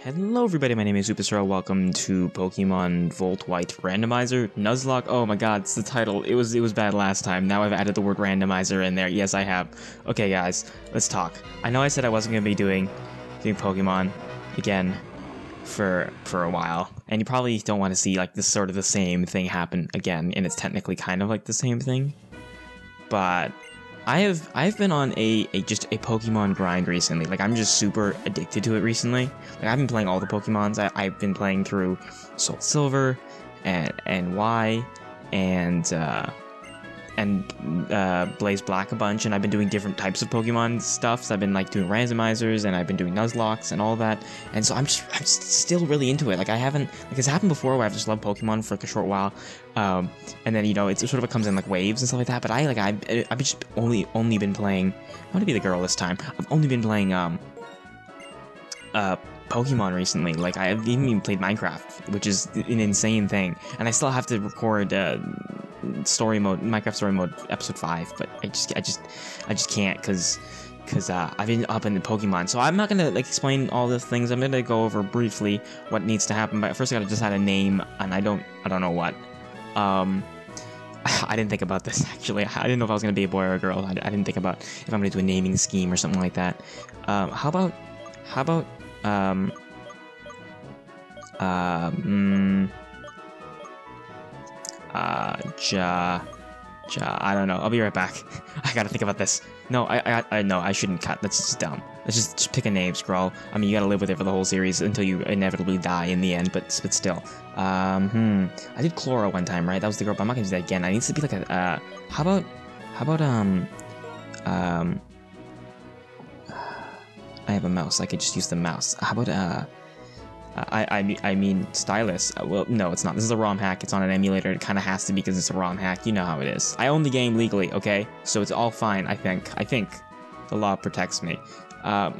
Hello everybody, my name is Superscrull. Welcome to Pokemon Volt White Randomizer Nuzlocke. Oh my god, it's the title. It was bad last time. Now I've added the word randomizer in there. Yes, I have. Okay guys, let's talk. I know I said I wasn't going to be doing Pokemon again for a while. And you probably don't want to see like this sort of the same thing happen again, and it's technically kind of like the same thing. But I've been on just a Pokemon grind recently. Like, I'm just super addicted to it recently. Like, I've been playing all the Pokemons. I've been playing through Soul Silver and Y and Blaze Black a bunch, and I've been doing different types of Pokemon stuff. So I've been like doing randomizers, and I've been doing Nuzlocks and all that. And so I'm still really into it. Like, I haven't, like, it's happened before where I've just loved Pokemon for like a short while, and then, you know, it sort of comes in like waves and stuff like that. But I've just only been playing. I want to be the girl this time. I've only been playing Pokemon recently. Like, I haven't even played Minecraft, which is an insane thing, and I still have to record story mode, Minecraft story mode episode 5, but I just can't because I've been up in the Pokemon. So I'm not gonna like explain all the things. I'm gonna go over briefly what needs to happen. But first I gotta decide a name, and I don't know what. I didn't think about this actually. I didn't know if I was gonna be a boy or a girl. I didn't think about if I'm gonna do a naming scheme or something like that. How about I don't know. I'll be right back. I gotta think about this. No, I shouldn't cut. That's just dumb. Let's just pick a name, Scroll. I mean, you gotta live with it for the whole series until you inevitably die in the end, but still. I did Chlora one time, right? That was the girl, but I'm not gonna do that again. I need to be like a, how about, I have a mouse. I could just use the mouse. How about, I mean, stylus. Well, no, it's not. This is a ROM hack. It's on an emulator. It kind of has to be because it's a ROM hack. You know how it is. I own the game legally, okay? So it's all fine, I think. I think the law protects me. How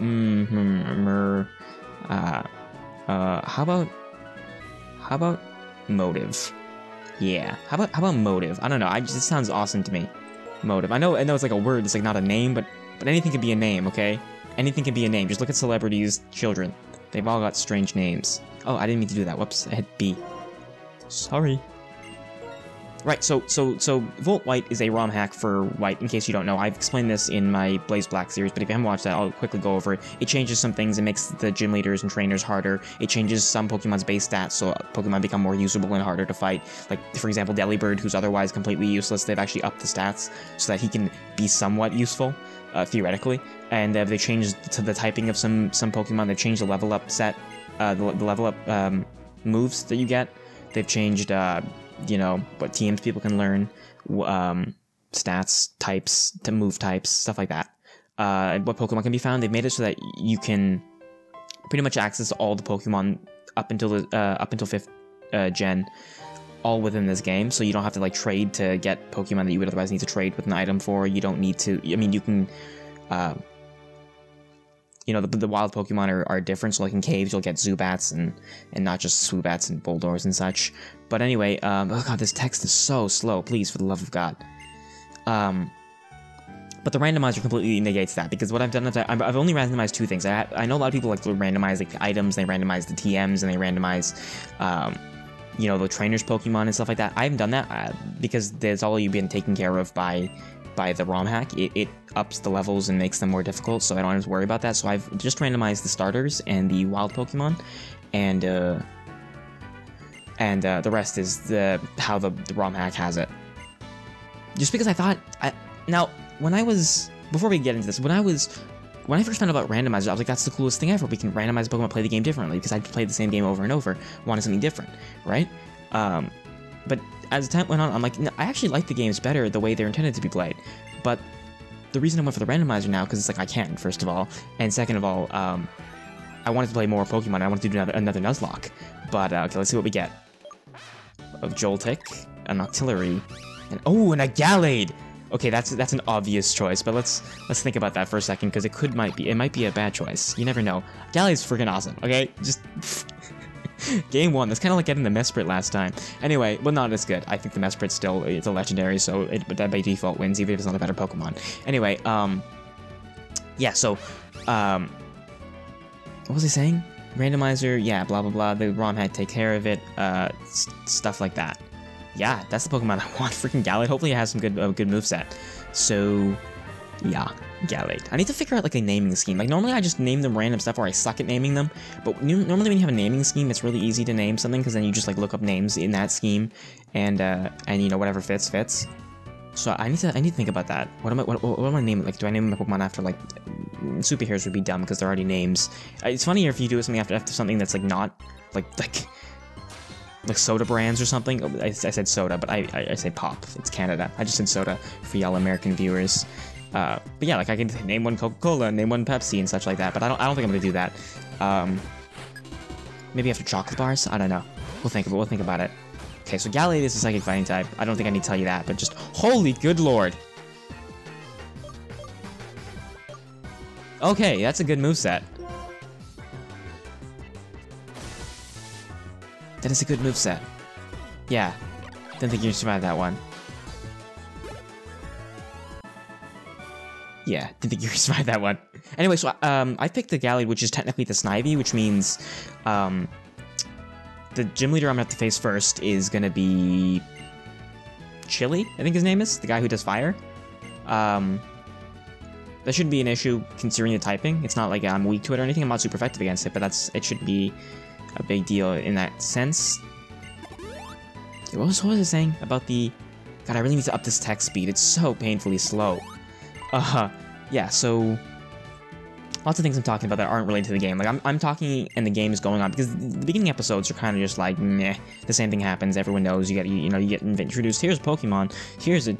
about motive? Yeah. How about motive? I don't know. It sounds awesome to me. Motive. I know it's like a word. It's like not a name, but anything can be a name, okay? Anything can be a name. Just look at celebrities, children. They've all got strange names. Oh, I didn't mean to do that. Whoops, I hit B. Sorry. Right, so Volt White is a ROM hack for White, in case you don't know. I've explained this in my Blaze Black series, but if you haven't watched that, I'll quickly go over it. It changes some things. It makes the gym leaders and trainers harder. It changes some Pokemon's base stats, so Pokemon become more usable and harder to fight. Like, for example, Delibird, who's otherwise completely useless, they've actually upped the stats so that he can be somewhat useful. Theoretically, and they changed to the typing of some Pokemon. They've changed the level up set, the level up moves that you get. They've changed, you know, what TMs people can learn, stats, types, to move types, stuff like that. And what Pokemon can be found. They've made it so that you can pretty much access all the Pokemon up until 5th gen. All within this game, so you don't have to like trade to get Pokemon that you would otherwise need to trade with an item for. You don't need to. I mean, you can. You know, the wild Pokemon are different. So like in caves, you'll get Zubats and not just Swoobats and Boldors and such. But anyway, oh god, this text is so slow. Please, for the love of God. But the randomizer completely negates that, because what I've done is I've only randomized 2 things. I know a lot of people like to randomize like items. They randomize the TMs and they randomize. You know, the trainers Pokemon and stuff like that. I haven't done that because there's already been taken care of by the ROM hack. It ups the levels and makes them more difficult, so I don't have to worry about that. So I've just randomized the starters and the wild Pokemon, and the rest is how the ROM hack has it. Just because I thought, now before we get into this, when I first found out about randomizers, I was like, that's the coolest thing ever. We can randomize Pokemon, play the game differently, because I'd played the same game over and over, wanted something different, right? But as time went on, I'm like, no, I actually like the games better the way they're intended to be played. But the reason I went for the randomizer now, because it's like I can, first of all, and second of all, I wanted to play more Pokemon. I wanted to do another Nuzlocke. But okay, let's see what we get. A Joltik, an Octillery, and oh, and a Gallade. Okay, that's an obvious choice, but let's think about that for a second, because it might be a bad choice. You never know. Gallade's freaking awesome. Okay, just game 1. That's kind of like getting the Mesprit last time. Anyway, well, not as good. I think the Mesprit still, it's a legendary, so that by default wins, even if it's not a better Pokemon. Anyway, yeah. So, what was I saying? Randomizer, yeah, blah blah blah, the ROM hack take care of it, stuff like that. Yeah, that's the Pokemon I want, freaking Gallade. Hopefully it has some good moveset. So, yeah, Gallade. I need to figure out, like, a naming scheme. Like, normally I just name them random stuff, or I suck at naming them, but normally when you have a naming scheme, it's really easy to name something, because then you just, like, look up names in that scheme, and you know, whatever fits. So I need to think about that. What am I naming? Like, do I name my Pokemon after, like, superheroes would be dumb, because they're already names. It's funnier if you do something after something that's, like, not, like soda brands or something. I said soda, but I say pop. It's Canada. I just said soda for y'all American viewers. But yeah, like I can name one Coca-Cola, name one Pepsi, and such like that. But I don't think I'm gonna do that. Maybe after chocolate bars. I don't know. We'll think about it. Okay, so Gallade is a psychic fighting type. I don't think I need to tell you that, but just holy good lord. Okay, that's a good moveset. That is a good moveset. Yeah. Didn't think you'd survive that one. Yeah, didn't think you'd survive that one. Anyway, so I picked the Gallade, which is technically the Snivy, which means the gym leader I'm gonna have to face first is gonna be Chili, I think his name is, the guy who does fire. That shouldn't be an issue considering the typing. It's not like I'm weak to it or anything. I'm not super effective against it, but it should be a big deal in that sense. What was I saying about the... God, I really need to up this text speed. It's so painfully slow. Yeah, so... Lots of things I'm talking about that aren't related to the game. Like, I'm talking and the game is going on, because the beginning episodes are kind of just like, meh. The same thing happens, everyone knows, you get introduced, here's a Pokemon, here's a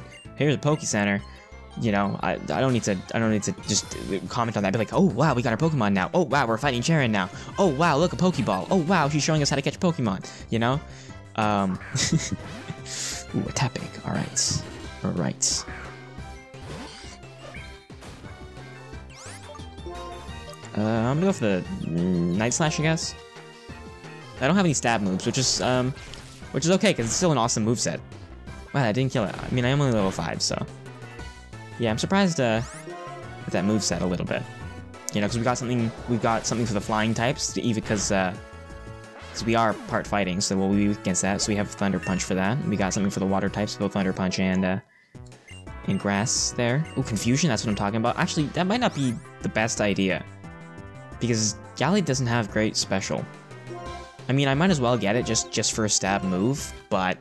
Poke Center. You know, I don't need to just comment on that. Be like, oh wow, we got our Pokemon now. Oh wow, we're fighting Charon now. Oh wow, look, a Pokeball. Oh wow, she's showing us how to catch Pokemon. You know, ooh, a Tepig. All right. I'm gonna go for the Night Slash, I guess. I don't have any stab moves, which is okay because it's still an awesome moveset. Wow, I didn't kill it. I mean, I am only level 5, so. Yeah, I'm surprised with that moveset a little bit. You know, because we've got something for the flying types, even because we are part fighting, so we'll be weak against that. So we have Thunder Punch for that. We got something for the water types, both Thunder Punch and Grass there. Ooh, Confusion, that's what I'm talking about. Actually, that might not be the best idea, because Gallade doesn't have great special. I mean, I might as well get it just for a stab move, but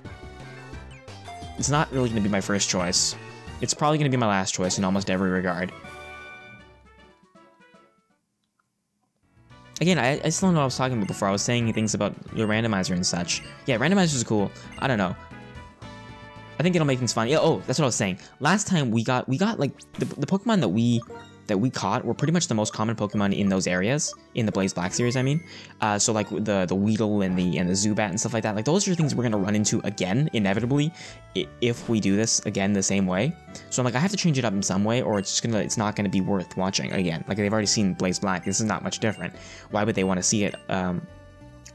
it's not really going to be my first choice. It's probably going to be my last choice in almost every regard. Again, I still don't know what I was talking about before. I was saying things about the randomizer and such. Yeah, randomizers are cool. I don't know. I think it'll make things fun. Yeah, oh, that's what I was saying. Last time we got like the Pokemon that we caught were pretty much the most common Pokemon in those areas, in the Blaze Black series, I mean. So like the Weedle and the Zubat and stuff like that, like those are things we're gonna run into again, inevitably, if we do this again the same way. So I'm like, I have to change it up in some way, or it's not gonna be worth watching again. Like, they've already seen Blaze Black, this is not much different. Why would they want to see it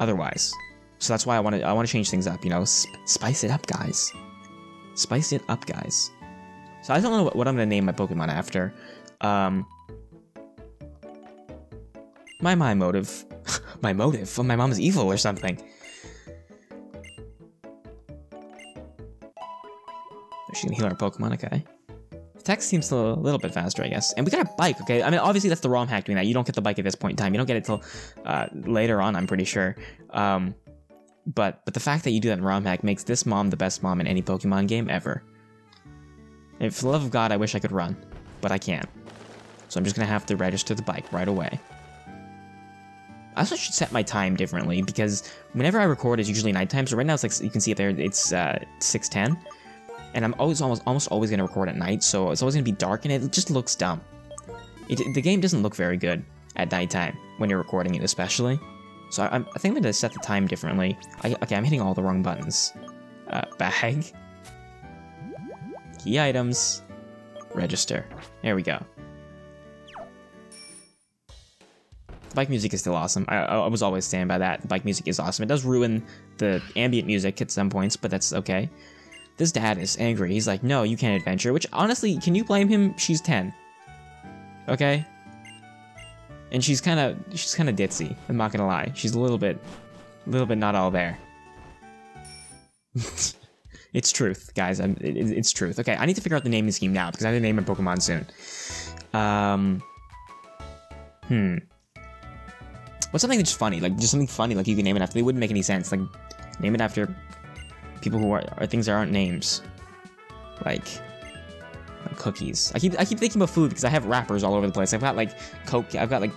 otherwise? So that's why I want to change things up, you know, spice it up, guys. Spice it up, guys. So I don't know what I'm gonna name my Pokemon after. My motive. My motive? Oh, my mom's evil or something. She's gonna heal our Pokemon, okay. Text seems a little bit faster, I guess. And we got a bike, okay? I mean, obviously that's the ROM hack doing that. You don't get the bike at this point in time. You don't get it till later on, I'm pretty sure. But the fact that you do that in ROM hack makes this mom the best mom in any Pokemon game ever. And for the love of God, I wish I could run, but I can't. So I'm just gonna have to register the bike right away. I also should set my time differently, because whenever I record, it's usually nighttime. So right now, it's like, you can see it there, it's 6:10, and I'm almost always gonna record at night. So it's always gonna be dark, and it just looks dumb. The game doesn't look very good at nighttime when you're recording it, especially. So I think I'm gonna set the time differently. Okay, I'm hitting all the wrong buttons. Bag. Key items. Register. There we go. The bike music is still awesome. I was always standing by that. The bike music is awesome. It does ruin the ambient music at some points, but that's okay. This dad is angry. He's like, no, you can't adventure. Which, honestly, can you blame him? She's 10. Okay? And she's kind of ditzy. I'm not gonna lie. She's a little bit not all there. It's truth, guys. It's truth. Okay, I need to figure out the naming scheme now because I have to name a Pokemon soon. What's something that's funny? Like, just something funny, like you can name it after. They wouldn't make any sense. Like, name it after people who are things that aren't names. Like cookies. I keep thinking about food because I have wrappers all over the place. I've got like Coke. I've got like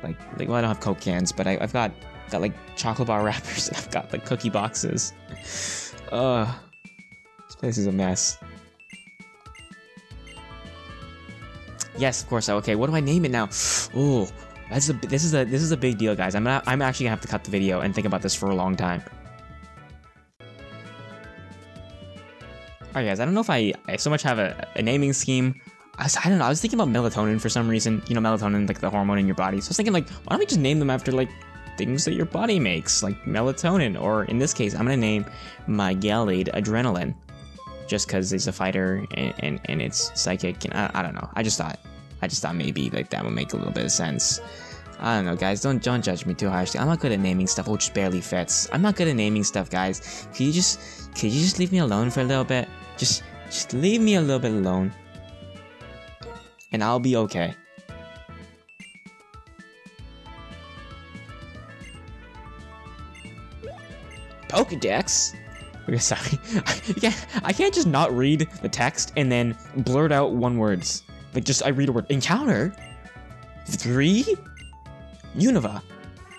well, I don't have Coke cans, but I've got like chocolate bar wrappers. I've got like cookie boxes. This place is a mess. Yes, of course. Okay, what do I name it now? Oh, this is a big deal, guys. I'm actually gonna have to cut the video and think about this for a long time. Alright, guys. I don't know if I so much have a naming scheme. I don't know. I was thinking about melatonin for some reason. You know, melatonin, like the hormone in your body. So I was thinking, like, why don't we just name them after like things that your body makes, like melatonin, or in this case, I'm gonna name my Gallade Adrenaline, just because it's a fighter and it's psychic, and I don't know. I just thought maybe like that would make a little bit of sense. I don't know, guys. Don't judge me too harshly. I'm not good at naming stuff, which barely fits. I'm not good at naming stuff, guys. Could you just leave me alone for a little bit? Just leave me a little bit alone, and I'll be okay. Pokedex? Okay, sorry. I can't just not read the text and then blurt out one words. Like, just I read a word. Encounter 3 Unova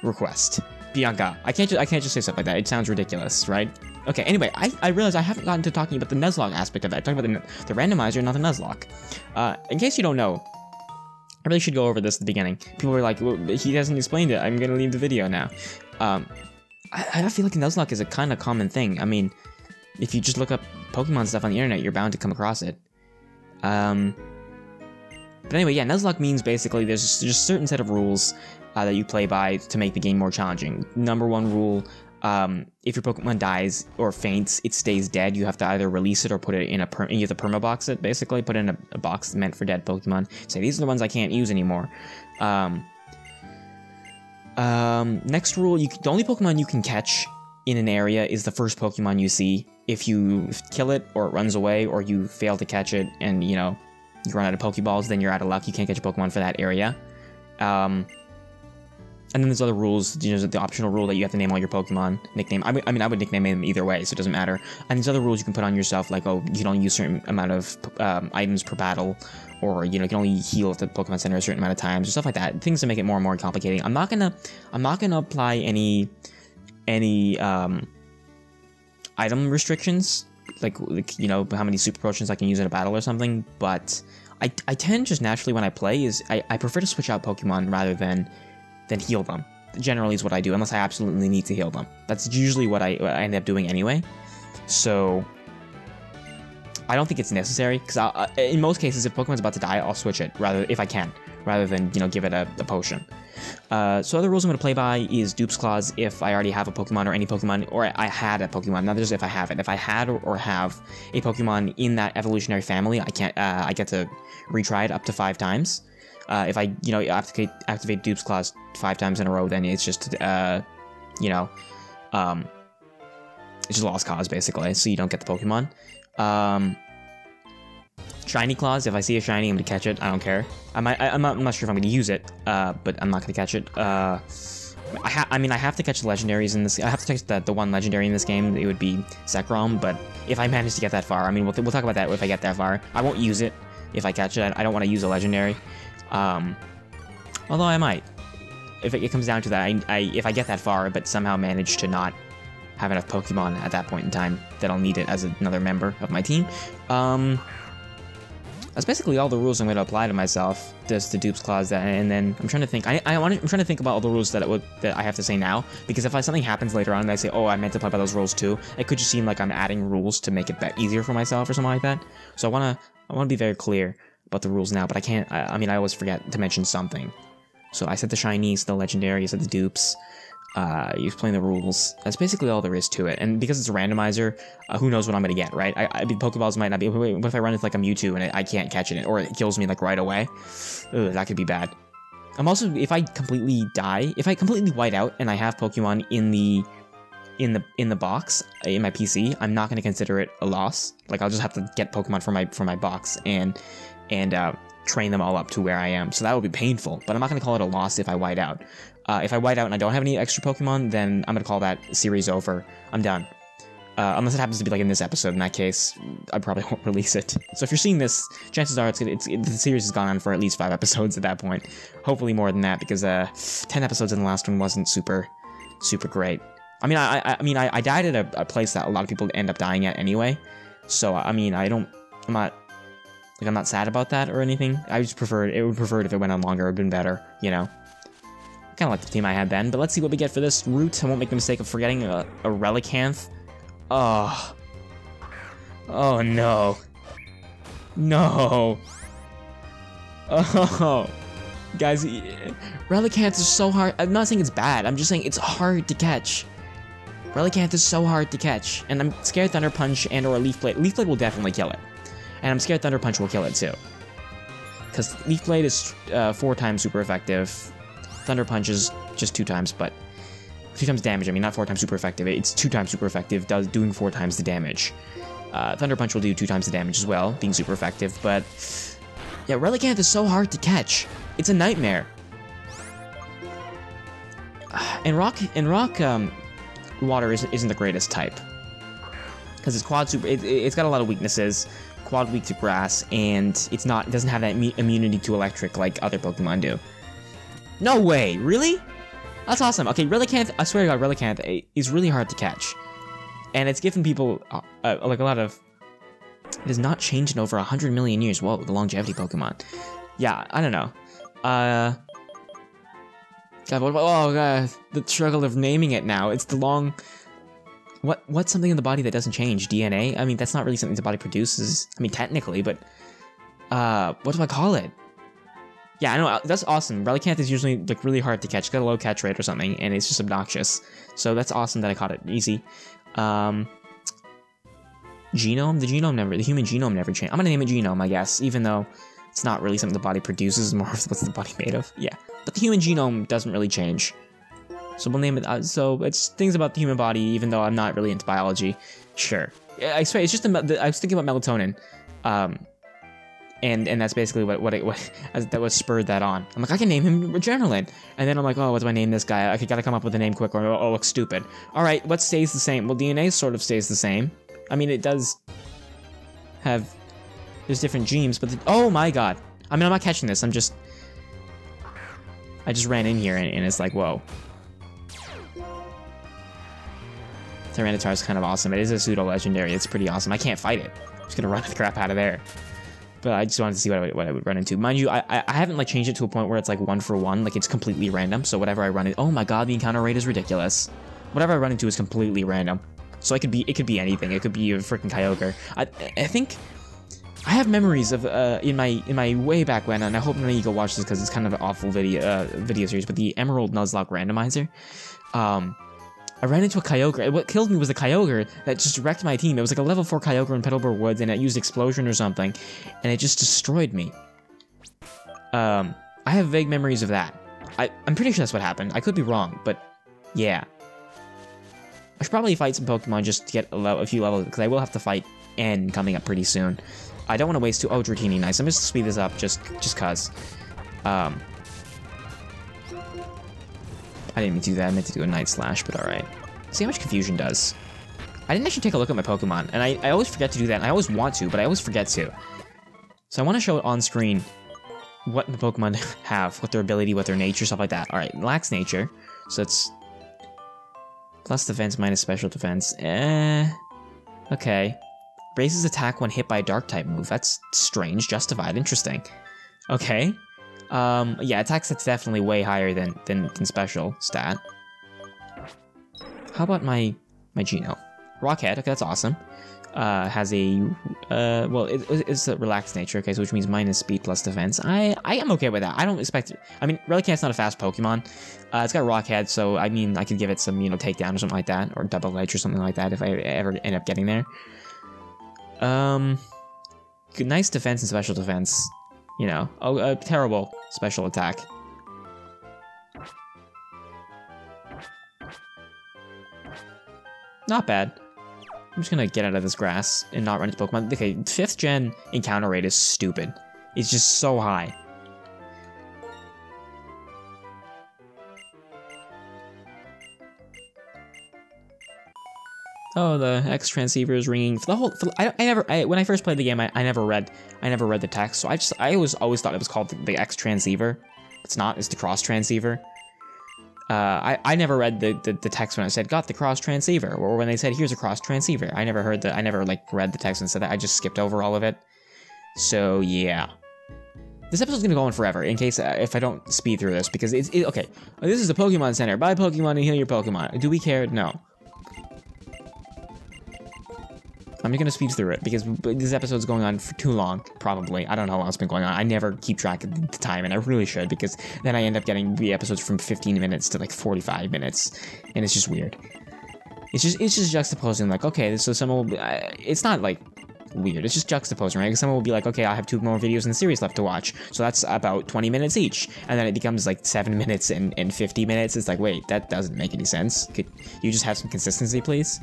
request. Bianca. I can't just say stuff like that. It sounds ridiculous, right? Okay, anyway, I realize I haven't gotten to talking about the Nuzlocke aspect of that. I'm talking about the randomizer, not the Nuzlocke. In case you don't know, I really should go over this at the beginning. People were like, well, he hasn't explained it. I'm gonna leave the video now. I feel like Nuzlocke is a kind of common thing. I mean, if you just look up Pokemon stuff on the internet, you're bound to come across it. But anyway, yeah, Nuzlocke means basically there's just a certain set of rules that you play by to make the game more challenging. Number 1 rule, if your Pokemon dies or faints, it stays dead. You have to either release it or put it in you have to permabox it, basically. Put it in a box meant for dead Pokemon. Say, these are the ones I can't use anymore. Next rule, the only Pokemon you can catch in an area is the first Pokemon you see. If you kill it, or it runs away, or you fail to catch it, and, you know, you run out of Pokeballs, then you're out of luck. You can't catch a Pokemon for that area. And then there's other rules, you know, the optional rule that you have to name all your Pokemon, nickname. I mean, I would nickname them either way, so it doesn't matter. And there's other rules you can put on yourself, like, oh, you can only use a certain amount of items per battle, or, you know, you can only heal at the Pokemon Center a certain amount of times, or stuff like that. Things to make it more and more complicating. I'm not gonna apply any item restrictions, like, you know, how many super potions I can use in a battle or something, but I tend just naturally when I play I prefer to switch out Pokemon rather than heal them. Generally is what I do, unless I absolutely need to heal them. That's usually what I end up doing anyway. So I don't think it's necessary, because in most cases, if Pokemon's about to die, I'll switch it, if I can, rather than, you know, give it a potion. So other rules I'm going to play by is Dupe's Claws if I already have a Pokemon or any Pokemon, or I had a Pokemon. Not just if I have it. If I had or have a Pokemon in that evolutionary family, I get to retry it up to 5 times. If I, you know, activate Dupe's Claws 5 times in a row, then it's just, you know, it's just lost cause, basically, so you don't get the Pokemon. Shiny Claws, if I see a shiny, I'm gonna catch it. I don't care. I'm not sure if I'm gonna use it, but I'm not gonna catch it. I have to catch the legendaries in this. I have to catch the one legendary in this game. It would be Zekrom, but if I manage to get that far, I mean, we'll talk about that if I get that far. I won't use it if I catch it. I don't want to use a legendary. Although I might. If it comes down to that, if I get that far, but somehow manage to not have enough Pokemon at that point in time, then I'll need it as another member of my team. That's basically all the rules I'm going to apply to myself, just the Dupe's Claws, and then I'm trying to think. I'm trying to think about all the rules that I have to say now, because if something happens later on and I say, oh, I meant to play by those rules too, it could just seem like I'm adding rules to make it easier for myself or something like that. So I want to be very clear about the rules now, but I can't. I mean, I always forget to mention something. So I said the shinies, the legendary, I said the dupes. You explain the rules. That's basically all there is to it. And because it's a randomizer, who knows what I'm gonna get, right? I mean, Pokeballs might not be. What if I run into like a Mewtwo and I can't catch it, or it kills me like right away? Ugh, that could be bad. I'm also, if I completely die, if I completely white out and I have Pokemon in the box in my PC, I'm not going to consider it a loss. Like, I'll just have to get Pokemon from my box and train them all up to where I am. So that would be painful, but I'm not going to call it a loss if I white out. If I white out and I don't have any extra Pokemon, then I'm going to call that series over. I'm done. Unless it happens to be like in this episode. In that case, I probably won't release it. So if you're seeing this, chances are the series has gone on for at least 5 episodes at that point. Hopefully more than that, because 10 episodes in the last one wasn't super great. I mean, I died at a place that a lot of people end up dying at anyway. So I mean, I'm not sad about that or anything. I just prefer it if it went on longer. It would have been better, you know. I kind of like the team I had then, but let's see what we get for this route. I won't make the mistake of forgetting a Relicanth. Oh. Oh, no. No. Oh. Guys, Relicanth is so hard. I'm not saying it's bad. I'm just saying it's hard to catch. Relicanth is so hard to catch. And I'm scared Thunder Punch and or Leaf Blade. Leaf Blade will definitely kill it. And I'm scared Thunder Punch will kill it too. Because Leaf Blade is 4 times super effective. Thunder Punch is just 2 times, but 2 times damage. I mean, not 4 times super effective. It's 2 times super effective, doing 4 times the damage. Thunder Punch will do 2 times the damage as well, being super effective. But yeah, Relicanth is so hard to catch. It's a nightmare. And rock water isn't the greatest type because it's quad super. It's got a lot of weaknesses. Quad weak to grass, and it doesn't have that immunity to electric like other Pokemon do. No way, really? That's awesome. Okay, Relicanth, I swear to God, Relicanth is really hard to catch. And it's given people, like a lot of... It has not changed in over 100 million years. Whoa, the longevity Pokemon. Yeah, I don't know. God, what about... Oh, God, the struggle of naming it now. It's the long... What's something in the body that doesn't change? DNA? I mean, that's not really something the body produces. I mean, technically, but... what do I call it? Yeah, I know, that's awesome. Relicanth is usually, like, really hard to catch. It's got a low catch rate or something, and it's just obnoxious. So that's awesome that I caught it easy. Genome? The human genome never changed. I'm gonna name it Genome, I guess, even though it's not really something the body produces, more of what's the body made of. Yeah, but the human genome doesn't really change. So we'll name it, so it's things about the human body, even though I'm not really into biology. Sure. I swear, it's just, I was thinking about melatonin. And that's basically that was spurred that on. I'm like, I can name him Adrenaline. And then I'm like, oh, what do I name this guy? I gotta come up with a name quick or oh, looks stupid. Alright, what stays the same? Well, DNA sort of stays the same. I mean, it does have... There's different genes, but... oh my god. I mean, I'm not catching this. I just ran in here and it's like, whoa. Tyranitar is kind of awesome. It is a pseudo-legendary. It's pretty awesome. I can't fight it. I'm just gonna run the crap out of there. But I just wanted to see what I would run into. Mind you, I haven't like changed it to a point where it's like 1 for 1, like it's completely random. So whatever I run into, oh my god, the encounter rate is ridiculous. Whatever I run into is completely random. So it could be anything. It could be a freaking Kyogre. I think I have memories of in my way back when, and I hope none of you go watch this because it's kind of an awful video series. But the Emerald Nuzlocke randomizer, I ran into a Kyogre. What killed me was a Kyogre that just wrecked my team. It was like a level 4 Kyogre in Petalburg Woods, and it used Explosion or something, and it just destroyed me. I have vague memories of that. I'm pretty sure that's what happened. I could be wrong, but yeah. I should probably fight some Pokemon just to get a few levels, because I will have to fight N coming up pretty soon. I don't want to waste too... Oh, Dratini, nice. I'm just gonna speed this up just cause. I didn't mean to do that. I meant to do a Night Slash, but alright. See how much Confusion does. I didn't actually take a look at my Pokemon, and I always forget to do that, and I always want to, but I always forget to. So I want to show it on screen what the Pokemon have, what their ability, what their nature, stuff like that. Alright, Lax Nature. So it's... plus defense, minus special defense. Okay. Raises attack when hit by a Dark-type move. That's strange. Justified. Interesting. Okay. Yeah, attack set's definitely way higher than special stat. How about my Geno? Rockhead, okay, that's awesome. Has a, well, it's a relaxed nature, okay, so which means minus speed plus defense. I am okay with that. I don't expect it. I mean, Relicanth's not a fast Pokemon. It's got Rockhead, so I mean, I could give it some, you know, takedown or something like that, or double edge or something like that if I ever end up getting there. Nice defense and special defense. You know, a terrible special attack. Not bad. I'm just gonna get out of this grass and not run into Pokemon. Okay, 5th gen encounter rate is stupid. It's just so high. Oh, the X transceiver is ringing for the whole. When I first played the game, I never read the text, so I always thought it was called the X transceiver. It's not. It's the cross transceiver. I never read the text when it said got the cross transceiver, or when they said here's a cross transceiver. I never read the text and said that. I just skipped over all of it. So yeah, this episode's gonna go on forever in case if I don't speed through this because it's okay. This is the Pokemon Center. Buy Pokemon and heal your Pokemon. Do we care? No. I'm just gonna speed through it because this episode's going on for too long, probably. I don't know how long it's been going on. I never keep track of the time, and I really should because then I end up getting the episodes from 15 minutes to like 45 minutes, and it's just weird. It's just juxtaposing like, okay, so someone will be, it's not like weird, it's just juxtaposing, right? Because someone will be like, okay, I have 2 more videos in the series left to watch, so that's about 20 minutes each, and then it becomes like 7 minutes and 50 minutes. It's like, wait, that doesn't make any sense. Could you just have some consistency, please?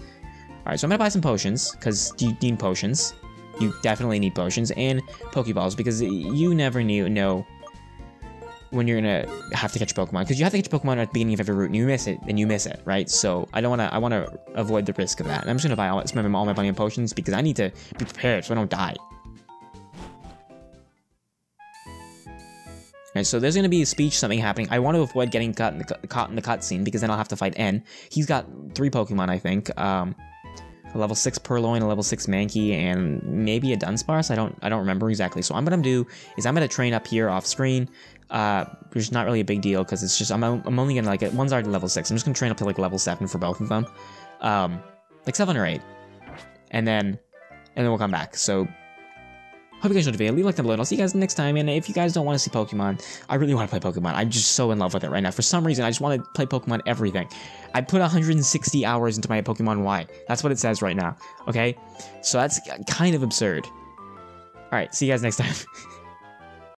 Alright, so I'm gonna buy some potions, because you need potions. You definitely need potions, and Pokeballs, because you never know when you're gonna have to catch Pokemon. Because you have to catch Pokemon at the beginning of every route, and you miss it, right? So I wanna avoid the risk of that. And I'm just gonna buy spend all my money on potions, because I need to be prepared so I don't die. Alright, so there's gonna be a speech, something happening. I want to avoid getting caught in the cutscene, because then I'll have to fight N. He's got 3 Pokemon, I think. A level 6 Purloin, a level 6 Mankey, and maybe a Dunsparce. I don't remember exactly. So what I'm gonna do is I'm gonna train up here off screen. Which is not really a big deal because it's just I'm only gonna like one's already level 6. I'm just gonna train up to like level 7 for both of them, like 7 or 8, and then we'll come back. So hope you guys enjoyed the video. Leave a like down below, and I'll see you guys next time. And if you guys don't want to see Pokemon, I really want to play Pokemon. I'm just so in love with it right now. For some reason, I just want to play Pokemon everything. I put 160 hours into my Pokemon Y. That's what it says right now. Okay, so that's kind of absurd. All right, see you guys next time.